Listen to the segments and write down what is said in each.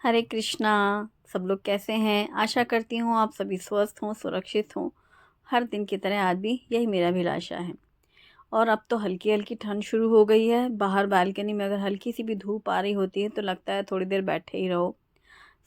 हरे कृष्णा। सब लोग कैसे हैं? आशा करती हूँ आप सभी स्वस्थ हों, सुरक्षित हों। हर दिन की तरह आज भी यही मेरा अभिलाषा है। और अब तो हल्की हल्की ठंड शुरू हो गई है। बाहर बालकनी में अगर हल्की सी भी धूप आ रही होती है तो लगता है थोड़ी देर बैठे ही रहो।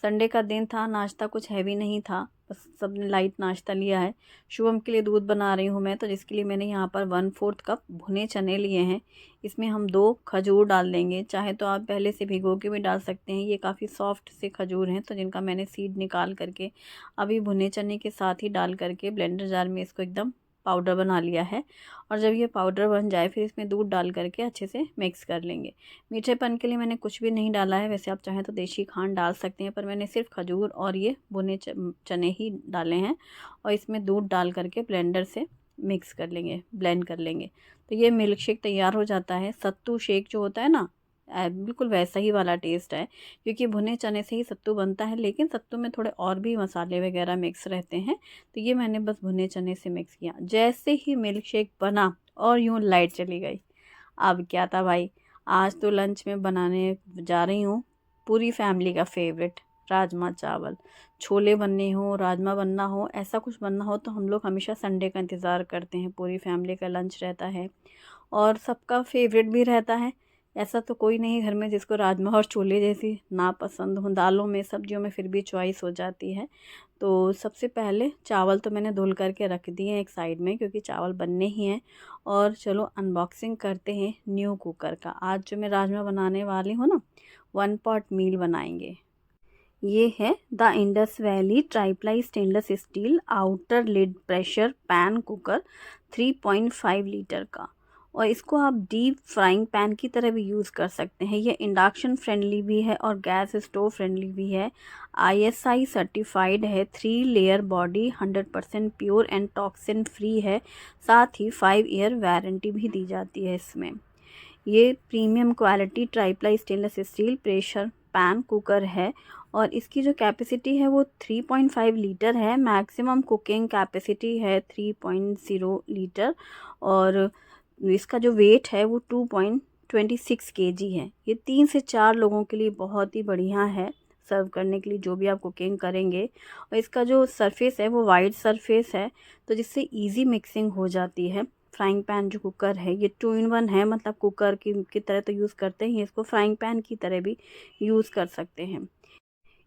संडे का दिन था, नाश्ता कुछ हैवी नहीं था, बस सबने लाइट नाश्ता लिया है। शुभम के लिए दूध बना रही हूँ मैं, तो जिसके लिए मैंने यहाँ पर 1/4 कप भुने चने लिए हैं। इसमें हम 2 खजूर डाल देंगे, चाहे तो आप पहले से भिगो के भी डाल सकते हैं। ये काफ़ी सॉफ्ट से खजूर हैं, तो जिनका मैंने सीड निकाल करके अभी भुने चने के साथ ही डाल करके ब्लेंडर जार में इसको एकदम पाउडर बना लिया है। और जब ये पाउडर बन जाए फिर इसमें दूध डाल करके अच्छे से मिक्स कर लेंगे। मीठेपन के लिए मैंने कुछ भी नहीं डाला है, वैसे आप चाहें तो देशी खांड डाल सकते हैं, पर मैंने सिर्फ खजूर और ये भुने चने ही डाले हैं। और इसमें दूध डाल करके ब्लेंडर से मिक्स कर लेंगे, ब्लेंड कर लेंगे। तो ये मिल्क शेक तैयार हो जाता है। सत्तू शेक जो होता है ना, बिल्कुल वैसा ही वाला टेस्ट है, क्योंकि भुने चने से ही सत्तू बनता है, लेकिन सत्तू में थोड़े और भी मसाले वगैरह मिक्स रहते हैं। तो ये मैंने बस भुने चने से मिक्स किया। जैसे ही मिल्क शेक बना और यूँ लाइट चली गई। अब क्या था भाई, आज तो लंच में बनाने जा रही हूँ पूरी फैमिली का फेवरेट राजमा चावल। छोले बनने हो, राजमा बनना हो, ऐसा कुछ बनना हो तो हम लोग हमेशा संडे का इंतज़ार करते हैं। पूरी फैमिली का लंच रहता है और सबका फेवरेट भी रहता है। ऐसा तो कोई नहीं घर में जिसको राजमा और छोले जैसी ना पसंद हो। दालों में, सब्जियों में फिर भी चॉइस हो जाती है। तो सबसे पहले चावल तो मैंने धुल करके रख दिए हैं एक साइड में, क्योंकि चावल बनने ही हैं। और चलो अनबॉक्सिंग करते हैं न्यू कुकर का। आज जो मैं राजमा बनाने वाली हूँ ना, 1 पॉट मील बनाएंगे। ये है the Indus Valley triply stainless steel outer lid pressure pan cooker, 3.5 litre का। और इसको आप डीप फ्राइंग पैन की तरह भी यूज़ कर सकते हैं। ये इंडक्शन फ्रेंडली भी है और गैस स्टोव फ्रेंडली भी है। ISI सर्टिफाइड है। 3 layer body, 100% pure and toxin free है। साथ ही 5 ईयर वारंटी भी दी जाती है इसमें। ये premium quality tri-ply stainless steel pressure pan cooker है। और इसकी जो कैपेसिटी है वो 3.5 लीटर है। मैक्सिमम कुकिंग कैपेसिटी है 3.0 लीटर। और इसका जो वेट है वो 2.26 kg है। ये 3 से 4 लोगों के लिए बहुत ही बढ़िया है सर्व करने के लिए, जो भी आप कुकिंग करेंगे। और इसका जो सरफेस है वो वाइड सरफेस है, तो जिससे इजी मिक्सिंग हो जाती है। फ्राइंग पैन जो कुकर है ये 2 in 1 है, मतलब कुकर की तरह तो यूज़ करते हैं, इसको फ्राइंग पैन की तरह भी यूज़ कर सकते हैं।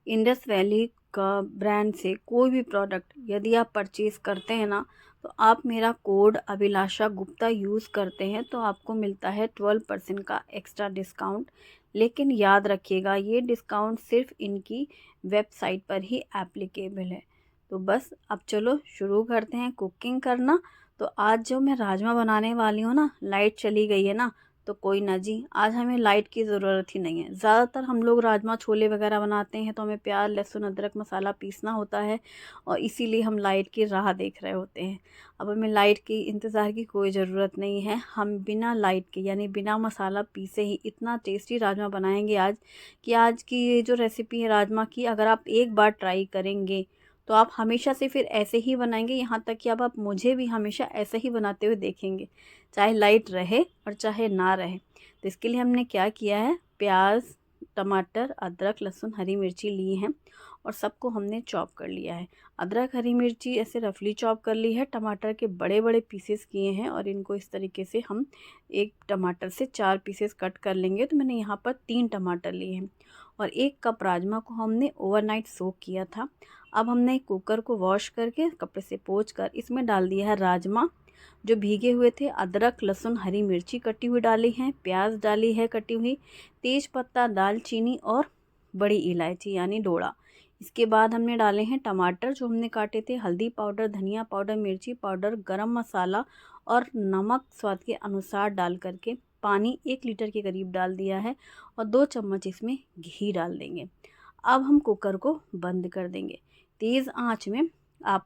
इंडस वैली का ब्रांड से कोई भी प्रोडक्ट यदि आप परचेज़ करते हैं ना, तो आप मेरा कोड अभिलाषा गुप्ता यूज़ करते हैं तो आपको मिलता है 12% का एक्स्ट्रा डिस्काउंट। लेकिन याद रखिएगा, ये डिस्काउंट सिर्फ इनकी वेबसाइट पर ही एप्लीकेबल है। तो बस अब चलो शुरू करते हैं कुकिंग करना। तो आज जो मैं राजमा बनाने वाली हूँ ना, लाइट चली गई है ना, तो कोई ना जी, आज हमें लाइट की ज़रूरत ही नहीं है। ज़्यादातर हम लोग राजमा छोले वगैरह बनाते हैं तो हमें प्याज, लहसुन, अदरक मसाला पीसना होता है, और इसीलिए हम लाइट की राह देख रहे होते हैं। अब हमें लाइट की इंतज़ार की कोई ज़रूरत नहीं है। हम बिना लाइट के, यानी बिना मसाला पीसे ही इतना टेस्टी राजमा बनाएंगे आज, कि आज की ये जो रेसिपी है राजमा की, अगर आप एक बार ट्राई करेंगे तो आप हमेशा से फिर ऐसे ही बनाएंगे। यहाँ तक कि अब आप मुझे भी हमेशा ऐसे ही बनाते हुए देखेंगे, चाहे लाइट रहे और चाहे ना रहे। तो इसके लिए हमने क्या किया है, प्याज, टमाटर, अदरक, लहसुन, हरी मिर्ची ली हैं और सबको हमने चॉप कर लिया है। अदरक, हरी मिर्ची ऐसे रफली चॉप कर ली है। टमाटर के बड़े बड़े पीसेस किए हैं और इनको इस तरीके से हम एक टमाटर से 4 पीसेस कट कर लेंगे। तो मैंने यहाँ पर 3 टमाटर लिए हैं। और 1 कप राजमा को हमने ओवरनाइट सोक किया था। अब हमने कुकर को वॉश करके कपड़े से पोंछ कर इसमें डाल दिया है राजमा जो भीगे हुए थे। अदरक, लहसुन, हरी मिर्ची कटी हुई डाली है, प्याज डाली है कटी हुई, तेज पत्ता, दालचीनी और बड़ी इलायची यानी डोड़ा। इसके बाद हमने डाले हैं टमाटर जो हमने काटे थे। हल्दी पाउडर, धनिया पाउडर, मिर्ची पाउडर, गरम मसाला और नमक स्वाद के अनुसार डाल करके पानी 1 लीटर के करीब डाल दिया है। और 2 चम्मच इसमें घी डाल देंगे। अब हम कुकर को बंद कर देंगे। तेज़ आंच में आप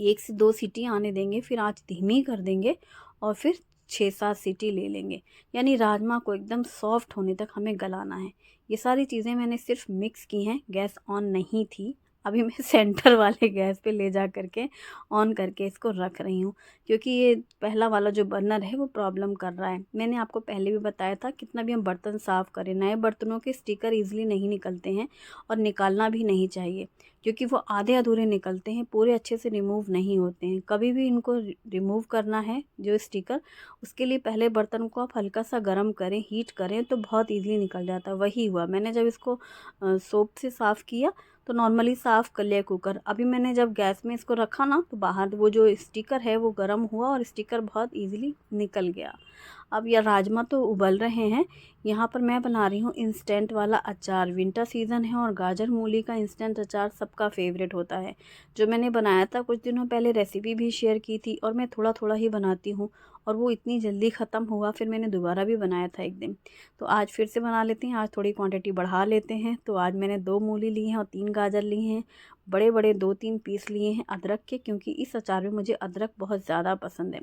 1 से 2 सीटी आने देंगे, फिर आंच धीमी कर देंगे और फिर 6-7 सीटी ले लेंगे। यानी राजमा को एकदम सॉफ्ट होने तक हमें गलाना है। ये सारी चीज़ें मैंने सिर्फ मिक्स की हैं, गैस ऑन नहीं थी। अभी मैं सेंटर वाले गैस पे ले जा करके ऑन करके इसको रख रही हूँ, क्योंकि ये पहला वाला जो बर्नर है वो प्रॉब्लम कर रहा है। मैंने आपको पहले भी बताया था, कितना भी हम बर्तन साफ़ करें, नए बर्तनों के स्टिकर ईज़िली नहीं निकलते हैं और निकालना भी नहीं चाहिए, क्योंकि वो आधे अधूरे निकलते हैं, पूरे अच्छे से रिमूव नहीं होते हैं। कभी भी इनको रिमूव करना है जो स्टिकर, उसके लिए पहले बर्तन को आप हल्का सा गर्म करें, हीट करें, तो बहुत ईज़िली निकल जाता है। वही हुआ, मैंने जब इसको सोप से साफ़ किया तो नॉर्मली साफ़ कर लिया कुकर। अभी मैंने जब गैस में इसको रखा ना, तो बाहर वो जो स्टिकर है वो गर्म हुआ और स्टिकर बहुत ईज़िली निकल गया। अब यह राजमा तो उबल रहे हैं, यहाँ पर मैं बना रही हूँ इंस्टेंट वाला अचार। विंटर सीज़न है और गाजर मूली का इंस्टेंट अचार सबका फेवरेट होता है। जो मैंने बनाया था कुछ दिनों पहले, रेसिपी भी शेयर की थी, और मैं थोड़ा थोड़ा ही बनाती हूँ और वो इतनी जल्दी ख़त्म हुआ, फिर मैंने दोबारा भी बनाया था एक दिन। तो आज फिर से बना लेते हैं, आज थोड़ी क्वांटिटी बढ़ा लेते हैं। तो आज मैंने 2 मूली ली हैं और 3 गाजर लिए हैं। बड़े बड़े 2-3 पीस लिए हैं अदरक के, क्योंकि इस अचार में मुझे अदरक बहुत ज़्यादा पसंद है।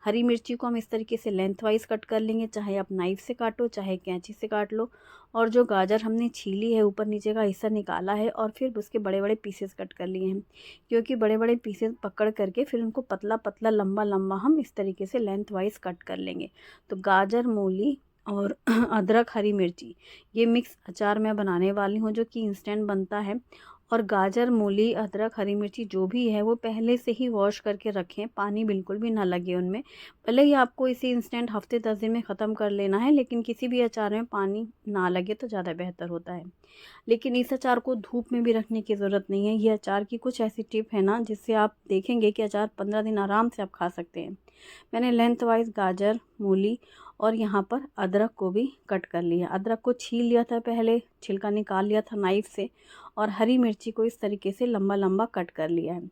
हरी मिर्ची को हम इस तरीके से लेंथ वाइज कट कर लेंगे, चाहे आप नाइफ़ से काटो चाहे कैंची से काट लो। और जो गाजर हमने छीली है, ऊपर नीचे का हिस्सा निकाला है और फिर उसके बड़े बड़े पीसेस कट कर लिए हैं, क्योंकि बड़े बड़े पीसेस पकड़ करके फिर उनको पतला पतला लंबा लंबा हम इस तरीके से लेंथ वाइज कट कर लेंगे। तो गाजर, मूली और अदरक, हरी मिर्ची, ये मिक्स अचार मैं बनाने वाली हूँ, जो कि इंस्टेंट बनता है। और गाजर, मूली, अदरक, हरी मिर्ची जो भी है वो पहले से ही वॉश करके रखें, पानी बिल्कुल भी ना लगे उनमें। भले ही आपको इसे इंस्टेंट हफ्ते 10 दिन में ख़त्म कर लेना है, लेकिन किसी भी अचार में पानी ना लगे तो ज़्यादा बेहतर होता है। लेकिन इस अचार को धूप में भी रखने की ज़रूरत नहीं है। ये अचार की कुछ ऐसी टिप है ना, जिससे आप देखेंगे कि अचार 15 दिन आराम से आप खा सकते हैं। मैंने लेंथ वाइज गाजर, मूली और यहाँ पर अदरक को भी कट कर लिया। अदरक को छील लिया था, पहले छिलका निकाल लिया था नाइफ़ से, और हरी मिर्ची को इस तरीके से लंबा लंबा कट कर लिया है।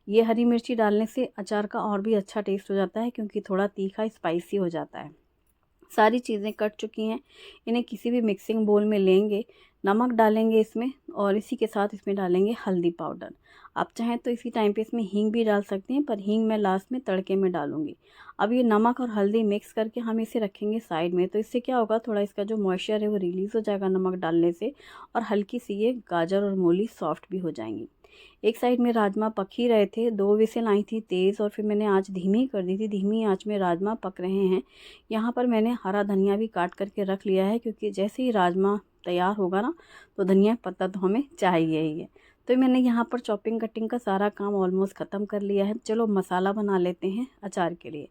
ये हरी मिर्ची डालने से अचार का और भी अच्छा टेस्ट हो जाता है, क्योंकि थोड़ा तीखा स्पाइसी हो जाता है। सारी चीज़ें कट चुकी हैं, इन्हें किसी भी मिक्सिंग बोल में लेंगे, नमक डालेंगे इसमें, और इसी के साथ इसमें डालेंगे हल्दी पाउडर। आप चाहें तो इसी टाइम पे इसमें हींग भी डाल सकते हैं, पर हींग मैं लास्ट में तड़के में डालूंगी। अब ये नमक और हल्दी मिक्स करके हम इसे रखेंगे साइड में। तो इससे क्या होगा, थोड़ा इसका जो मॉइस्चर है वो रिलीज़ हो जाएगा नमक डालने से, और हल्की सी ये गाजर और मूली सॉफ्ट भी हो जाएंगी। एक साइड में राजमा पक ही रहे थे, 2 विसिल आई थी तेज़, और फिर मैंने आँच धीमी कर दी थी। धीमी आँच में राजमा पक रहे हैं। यहाँ पर मैंने हरा धनिया भी काट करके रख लिया है, क्योंकि जैसे ही राजमा तैयार होगा ना, तो धनिया पत्ता तो हमें चाहिए ही है। तो मैंने यहाँ पर चॉपिंग कटिंग का सारा काम ऑलमोस्ट ख़त्म कर लिया है। चलो मसाला बना लेते हैं अचार के लिए।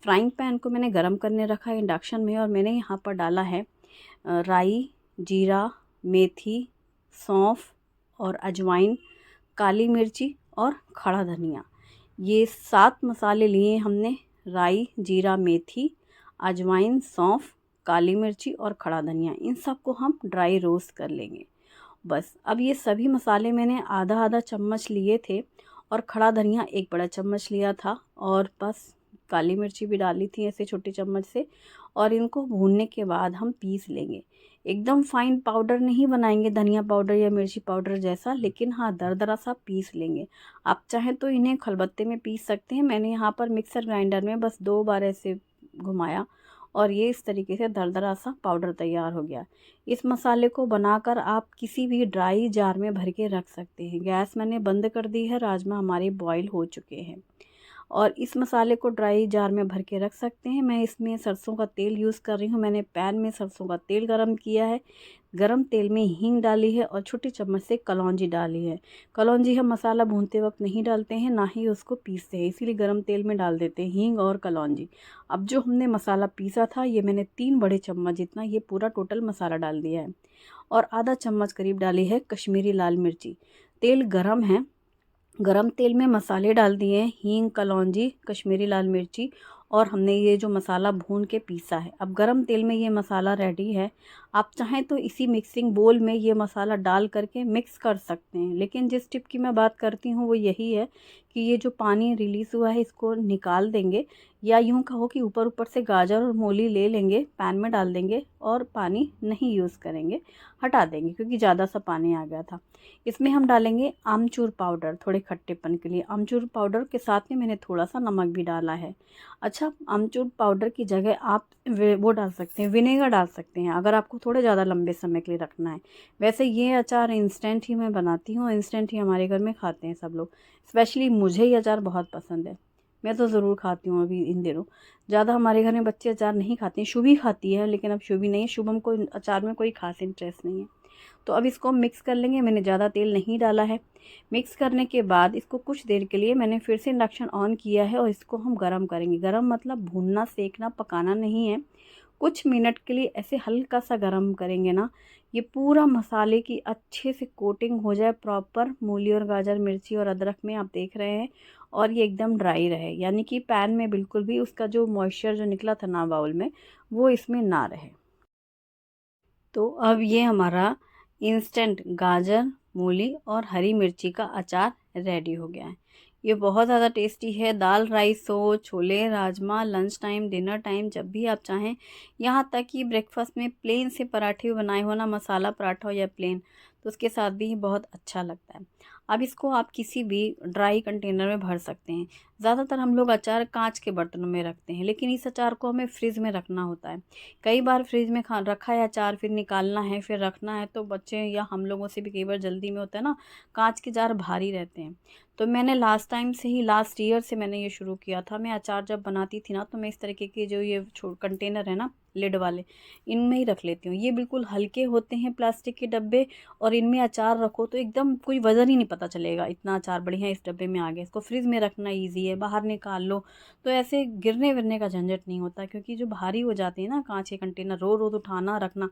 फ्राइंग पैन को मैंने गरम करने रखा है इंडक्शन में, और मैंने यहाँ पर डाला है राई, जीरा, मेथी, सौंफ और अजवाइन, काली मिर्ची और खड़ा धनिया। ये 7 मसाले लिए हमने, राई, जीरा, मेथी, अजवाइन, सौंफ, काली मिर्ची और खड़ा धनिया। इन सब को हम ड्राई रोस्ट कर लेंगे। बस अब ये सभी मसाले मैंने आधा आधा चम्मच लिए थे, और खड़ा धनिया 1 बड़ा चम्मच लिया था, और बस काली मिर्ची भी डाली थी ऐसे छोटे चम्मच से। और इनको भूनने के बाद हम पीस लेंगे। एकदम फाइन पाउडर नहीं बनाएंगे धनिया पाउडर या मिर्ची पाउडर जैसा, लेकिन हाँ दरदरा सा पीस लेंगे। आप चाहें तो इन्हें खलबत्ते में पीस सकते हैं। मैंने यहाँ पर मिक्सर ग्राइंडर में बस 2 बार ऐसे घुमाया, और ये इस तरीके से दरदरा सा पाउडर तैयार हो गया। इस मसाले को बनाकर आप किसी भी ड्राई जार में भर के रख सकते हैं। गैस मैंने बंद कर दी है, राजमा हमारे बॉईल हो चुके हैं। और इस मसाले को ड्राई जार में भर के रख सकते हैं। मैं इसमें सरसों का तेल यूज़ कर रही हूँ। मैंने पैन में सरसों का तेल गरम किया है, गरम तेल में हींग डाली है और छोटी चम्मच से कलौंजी डाली है। कलौंजी हम मसाला भूनते वक्त नहीं डालते हैं, ना ही उसको पीसते हैं, इसीलिए गरम तेल में डाल देते हैं हींग और कलौंजी। अब जो हमने मसाला पीसा था, ये मैंने 3 बड़े चम्मच जितना ये पूरा टोटल मसाला डाल दिया है, और आधा चम्मच करीब डाली है कश्मीरी लाल मिर्ची। तेल गरम है, गरम तेल में मसाले डाल दिए हैं, हींग, कलौंजी, कश्मीरी लाल मिर्ची, और हमने ये जो मसाला भून के पीसा है। अब गरम तेल में ये मसाला रेडी है। आप चाहें तो इसी मिक्सिंग बोल में ये मसाला डाल करके मिक्स कर सकते हैं, लेकिन जिस टिप की मैं बात करती हूँ वो यही है कि ये जो पानी रिलीज़ हुआ है इसको निकाल देंगे, या यूँ कहो कि ऊपर ऊपर से गाजर और मूली ले लेंगे, पैन में डाल देंगे और पानी नहीं यूज़ करेंगे, हटा देंगे, क्योंकि ज़्यादा सा पानी आ गया था। इसमें हम डालेंगे आमचूर पाउडर थोड़े खट्टेपन के लिए। आमचूर पाउडर के साथ में मैंने थोड़ा सा नमक भी डाला है। अच्छा, आमचूर पाउडर की जगह आप वो डाल सकते हैं, विनेगर डाल सकते हैं। अगर आपको थोड़े ज़्यादा लंबे समय के लिए रखना है। वैसे ये अचार इंस्टेंट ही मैं बनाती हूँ, इंस्टेंट ही हमारे घर में खाते हैं सब लोग। स्पेशली मुझे ये अचार बहुत पसंद है, मैं तो ज़रूर खाती हूँ अभी इन दिनों। ज़्यादा हमारे घर में बच्चे अचार नहीं खाते हैं, शुभी खाती है लेकिन अब शुभी नहीं है, शुभम को अचार में कोई खास इंटरेस्ट नहीं है। तो अब इसको मिक्स कर लेंगे, मैंने ज़्यादा तेल नहीं डाला है। मिक्स करने के बाद इसको कुछ देर के लिए मैंने फिर से इंडक्शन ऑन किया है और इसको हम गरम करेंगे। गरम मतलब भूनना, सेकना, पकाना नहीं है। कुछ मिनट के लिए ऐसे हल्का सा गरम करेंगे ना, ये पूरा मसाले की अच्छे से कोटिंग हो जाए प्रॉपर, मूली और गाजर, मिर्ची और अदरक में आप देख रहे हैं। और ये एकदम ड्राई रहे, यानी कि पैन में बिल्कुल भी उसका जो मॉइस्चर जो निकला था ना बाउल में, वो इसमें ना रहे। तो अब ये हमारा इंस्टेंट गाजर, मूली और हरी मिर्ची का अचार रेडी हो गया है। ये बहुत ज़्यादा टेस्टी है। दाल राइस हो, chole rajma, lunch time, dinner time, जब भी आप चाहें। यहाँ तक कि ब्रेकफास्ट में प्लेन से पराठे बनाए हो ना, मसाला पराठा हो या प्लेन, तो उसके साथ भी बहुत अच्छा लगता है। अब इसको आप किसी भी ड्राई कंटेनर में भर सकते हैं। ज़्यादातर हम लोग अचार कांच के बर्तनों में रखते हैं, लेकिन इस अचार को हमें फ्रिज में रखना होता है। कई बार फ्रिज में खा रखा है अचार, फिर निकालना है, फिर रखना है, तो बच्चे या हम लोगों से भी कई बार जल्दी में होता है ना, कांच के जार भारी रहते हैं। तो मैंने लास्ट टाइम से ही, लास्ट ईयर से मैंने ये शुरू किया था। मैं अचार जब बनाती थी ना, तो मैं इस तरीके के जो ये कंटेनर है ना लिड वाले, इनमें ही रख लेती हूँ। ये बिल्कुल हल्के होते हैं प्लास्टिक के डब्बे, और इनमें अचार रखो तो एकदम कोई वज़न ही नहीं पता चलेगा, इतना अचार बढ़िया इस डब्बे में आ गया। इसको फ्रिज में रखना ईजी है, बाहर निकाल लो तो ऐसे गिरने विरने का झंझट नहीं होता, क्योंकि जो भारी हो जाते हैं ना कांच के कंटेनर, रोज़ रोज़ उठाना रखना।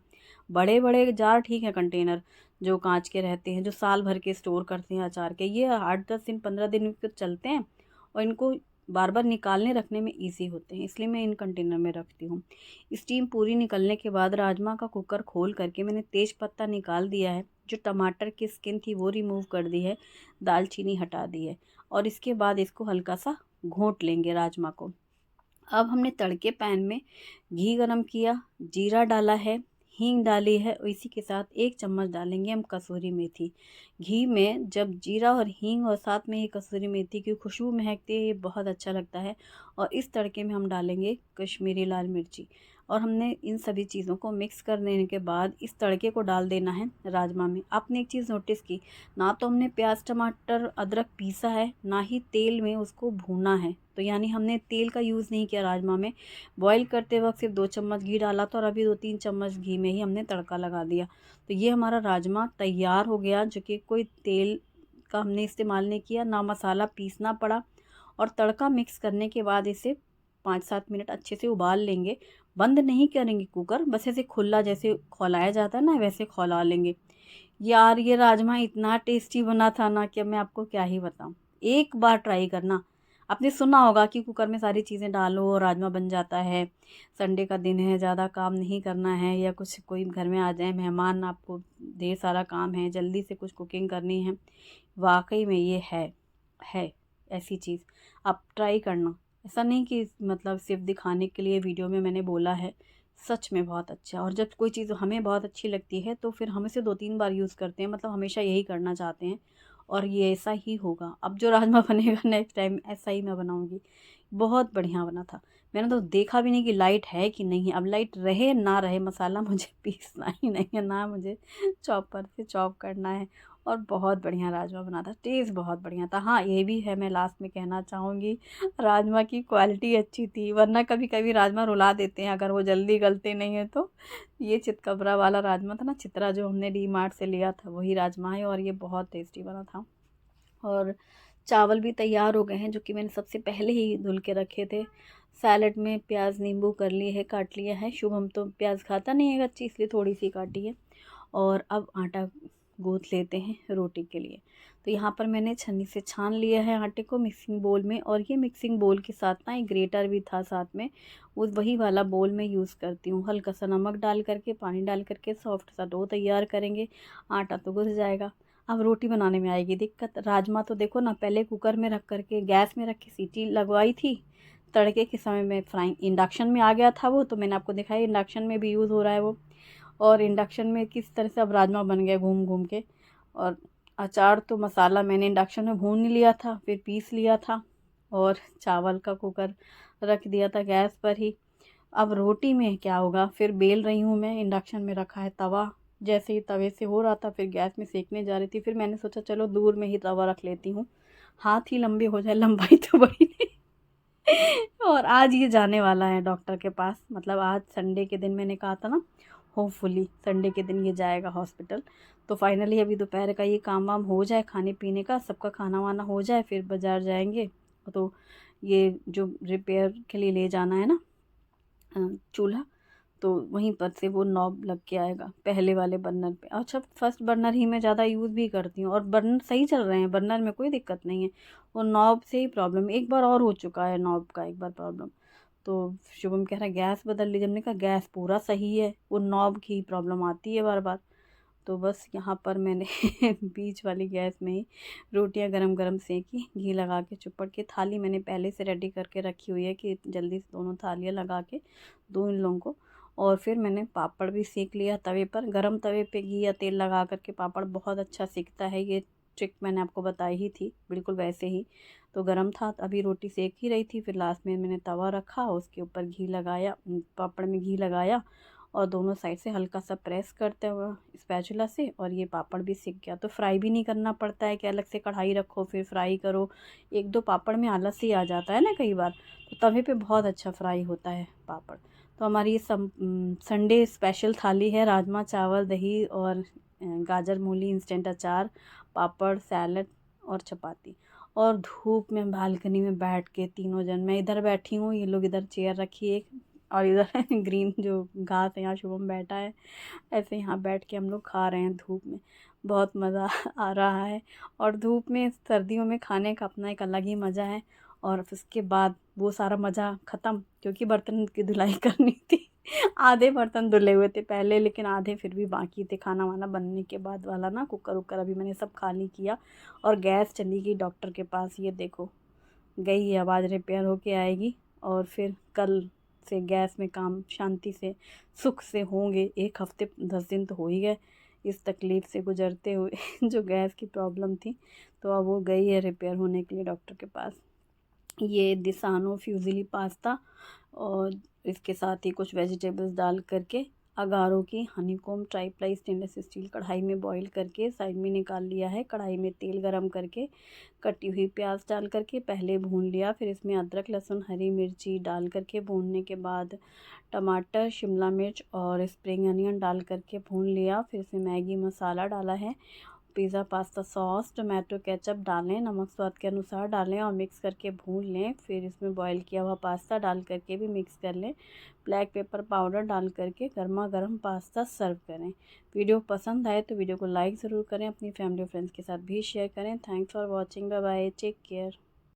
बड़े बड़े जार ठीक है कंटेनर, जो कांच के रहते हैं, जो साल भर के स्टोर करते हैं अचार के, ये 8-10 दिन 15 दिन फिर चलते हैं, और इनको बार बार निकालने रखने में इजी होते हैं, इसलिए मैं इन कंटेनर में रखती हूँ। स्टीम पूरी निकलने के बाद राजमा का कुकर खोल करके मैंने तेज पत्ता निकाल दिया है, जो टमाटर की स्किन थी वो रिमूव कर दी है, दालचीनी हटा दी है, और इसके बाद इसको हल्का सा घोंट लेंगे राजमा को। अब हमने तड़के पैन में घी गरम किया, जीरा डाला है, हींग डाली है, और इसी के साथ 1 चम्मच डालेंगे हम कसूरी मेथी। घी में जब जीरा और हींग और साथ में ही कसूरी मेथी की खुशबू महकती है, ये बहुत अच्छा लगता है। और इस तड़के में हम डालेंगे कश्मीरी लाल मिर्ची, और हमने इन सभी चीज़ों को मिक्स कर देने के बाद इस तड़के को डाल देना है राजमा में। आपने एक चीज़ नोटिस की, ना तो हमने प्याज टमाटर अदरक पीसा है, ना ही तेल में उसको भूना है, तो यानी हमने तेल का यूज़ नहीं किया राजमा में। बॉईल करते वक्त सिर्फ 2 चम्मच घी डाला था, और अभी 2-3 चम्मच घी में ही हमने तड़का लगा दिया। तो ये हमारा राजमा तैयार हो गया, जो कि कोई तेल का हमने इस्तेमाल नहीं किया, ना मसाला पीसना पड़ा। और तड़का मिक्स करने के बाद इसे 5-7 मिनट अच्छे से उबाल लेंगे। बंद नहीं करेंगे कुकर, बस ऐसे खुला जैसे खौलाया जाता है ना, वैसे खौला लेंगे। यार ये राजमा इतना टेस्टी बना था ना कि अब मैं आपको क्या ही बताऊँ। एक बार ट्राई करना। आपने सुना होगा कि कुकर में सारी चीज़ें डालो और राजमा बन जाता है। संडे का दिन है, ज़्यादा काम नहीं करना है, या कुछ कोई घर में आ जाए मेहमान, आपको ढेर सारा काम है, जल्दी से कुछ कुकिंग करनी है। वाक़ई में ये है ऐसी चीज़। आप ट्राई करना। ऐसा नहीं कि मतलब सिर्फ़ दिखाने के लिए वीडियो में मैंने बोला है, सच में बहुत अच्छा है। और जब कोई चीज़ हमें बहुत अच्छी लगती है तो फिर हम इसे 2-3 बार यूज़ करते हैं, मतलब हमेशा यही करना चाहते हैं, और ये ऐसा ही होगा। अब जो राजमा बनेगा नेक्स्ट टाइम ऐसा ही मैं बनाऊँगी। बहुत बढ़िया बना था। मैंने तो देखा भी नहीं कि लाइट है कि नहीं है। अब लाइट रहे ना रहे, मसाला मुझे पीसना ही नहीं है, ना मुझे चॉपर से चॉप करना है, और बहुत बढ़िया राजमा बना था। टेस्ट बहुत बढ़िया था। हाँ, ये भी है, मैं लास्ट में कहना चाहूँगी, राजमा की क्वालिटी अच्छी थी, वरना कभी-कभी राजमा रुला देते हैं अगर वो जल्दी गलते नहीं हैं तो। ये चितकबरा वाला राजमा था ना, चित्रा, जो हमने डी मार्ट से लिया था, वही राजमा है, और ये बहुत टेस्टी बना था। और चावल भी तैयार हो गए हैं, जो कि मैंने सबसे पहले ही धुल के रखे थे। सैलेड में प्याज नींबू कर लिए है, काट लिया है। शुभम तो प्याज खाता नहीं है कच्ची, इसलिए थोड़ी सी काटी है। और अब आटा गूँथ लेते हैं रोटी के लिए। तो यहाँ पर मैंने छन्नी से छान लिया है आटे को मिक्सिंग बोल में, और ये मिक्सिंग बोल के साथ ना एक ग्रेटर भी था साथ में, वो वही वाला बोल में यूज़ करती हूँ। हल्का सा नमक डाल करके, पानी डाल करके सॉफ्ट सा डो तैयार करेंगे। आटा तो गूँथ जाएगा। अब रोटी बनाने में आएगी दिक्कत। राजमा तो देखो ना, पहले कुकर में रख करके गैस में रख के सीटी लगवाई थी। तड़के के समय में फ्राइंग इंडक्शन में आ गया था वो, तो मैंने आपको दिखाया इंडक्शन में भी यूज़ हो रहा है वो। और इंडक्शन में किस तरह से अब राजमा बन गया घूम घूम के। और अचार तो मसाला मैंने इंडक्शन में भून लिया था, फिर पीस लिया था, और चावल का कुकर रख दिया था गैस पर ही। अब रोटी में क्या होगा, फिर बेल रही हूँ मैं, इंडक्शन में रखा है तवा। जैसे ही तवे से हो रहा था फिर गैस में सेकने जा रही थी, फिर मैंने सोचा चलो दूर में ही तवा रख लेती हूँ, हाथ ही लंबे हो जाए, लंबाई तो बड़ी नहीं। और आज ये जाने वाला है डॉक्टर के पास, मतलब आज संडे के दिन मैंने कहा था ना, होपफुली संडे के दिन ये जाएगा हॉस्पिटल। तो फाइनली अभी दोपहर का ये काम वाम हो जाए, खाने पीने का सबका खाना वाना हो जाए, फिर बाज़ार जाएंगे। तो ये जो रिपेयर के लिए ले जाना है ना चूल्हा, तो वहीं पर से वो नॉब लग के आएगा पहले वाले बर्नर पे। अच्छा, फर्स्ट बर्नर ही मैं ज़्यादा यूज़ भी करती हूँ और बर्नर सही चल रहे हैं, बर्नर में कोई दिक्कत नहीं है। वो नॉब से ही प्रॉब्लम, एक बार और हो चुका है नॉब का एक बार प्रॉब्लम। तो शुभम कह रहा है गैस बदल लीजिए, हमने कहा गैस पूरा सही है, वो नॉब की ही प्रॉब्लम आती है बार बार। तो बस यहाँ पर मैंने बीच वाली गैस में ही रोटियां गरम गरम सेकी, घी लगा के चुपड़ के। थाली मैंने पहले से रेडी करके रखी हुई है कि जल्दी से दोनों थालियाँ लगा के दूँ इन लोगों को। और फिर मैंने पापड़ भी सेक लिया तवे पर, गरम तवे पे घी या तेल लगा करके पापड़ बहुत अच्छा सिकता है, ये ट्रिक मैंने आपको बताई ही थी, बिल्कुल वैसे ही। तो गरम था, अभी रोटी सेक ही रही थी, फिर लास्ट में मैंने तवा रखा, उसके ऊपर घी लगाया, पापड़ में घी लगाया और दोनों साइड से हल्का सा प्रेस करते हुए स्पैचुला से, और ये पापड़ भी सिक गया। तो फ्राई भी नहीं करना पड़ता है कि अलग से कढ़ाई रखो फिर फ्राई करो, एक दो पापड़ में आलस ही आ जाता है ना कई बार, तो तवे पे बहुत अच्छा फ्राई होता है पापड़। तो हमारी ये संडे स्पेशल थाली है, राजमा चावल, दही और गाजर मूली इंस्टेंट अचार, पापड़, सैलड और चपाती। और धूप में बालकनी में बैठ के तीनों जन, मैं इधर बैठी हूँ, ये लोग इधर चेयर रखी है एक, और इधर ग्रीन जो घास है यहाँ शुभम बैठा है, ऐसे यहाँ बैठ के हम लोग खा रहे हैं धूप में। बहुत मज़ा आ रहा है। और धूप में सर्दियों में खाने का अपना एक अलग ही मज़ा है। और उसके बाद वो सारा मज़ा ख़त्म, क्योंकि बर्तन की धुलाई करनी थी। आधे बर्तन धुले हुए थे पहले, लेकिन आधे फिर भी बाकी थे, खाना वाना बनने के बाद वाला ना, कुकर उकर अभी मैंने सब खाली किया। और गैस चली गई डॉक्टर के पास, ये देखो गई है, अब आज रिपेयर होके आएगी और फिर कल से गैस में काम शांति से सुख से होंगे। एक हफ्ते 10 दिन तो हो ही गए इस तकलीफ़ से गुजरते हुए जो गैस की प्रॉब्लम थी। तो अब वो गई है रिपेयर होने के लिए डॉक्टर के पास। ये दिसानो फ्यूज़िली पास्ता, और इसके साथ ही कुछ वेजिटेबल्स डाल करके अगारो की हनीकॉम्ब ट्राइप्लाई स्टेनलेस स्टील कढ़ाई में बॉईल करके साइड में निकाल लिया है। कढ़ाई में तेल गरम करके कटी हुई प्याज डाल करके पहले भून लिया, फिर इसमें अदरक लहसुन हरी मिर्ची डाल करके भूनने के बाद टमाटर, शिमला मिर्च और स्प्रिंग अनियन डाल करके भून लिया। फिर इसमें मैगी मसाला डाला है, pizza pasta sauce, tomato ketchup डालें, नमक स्वाद के अनुसार डालें और मिक्स करके भून लें। फिर इसमें बॉईल किया हुआ पास्ता डाल करके भी मिक्स कर लें। ब्लैक पेपर पाउडर डाल करके गर्मा गर्म पास्ता सर्व करें। वीडियो पसंद आए तो वीडियो को लाइक ज़रूर करें, अपनी फैमिली और फ्रेंड्स के साथ भी शेयर करें। Thanks for watching, bye bye, take care.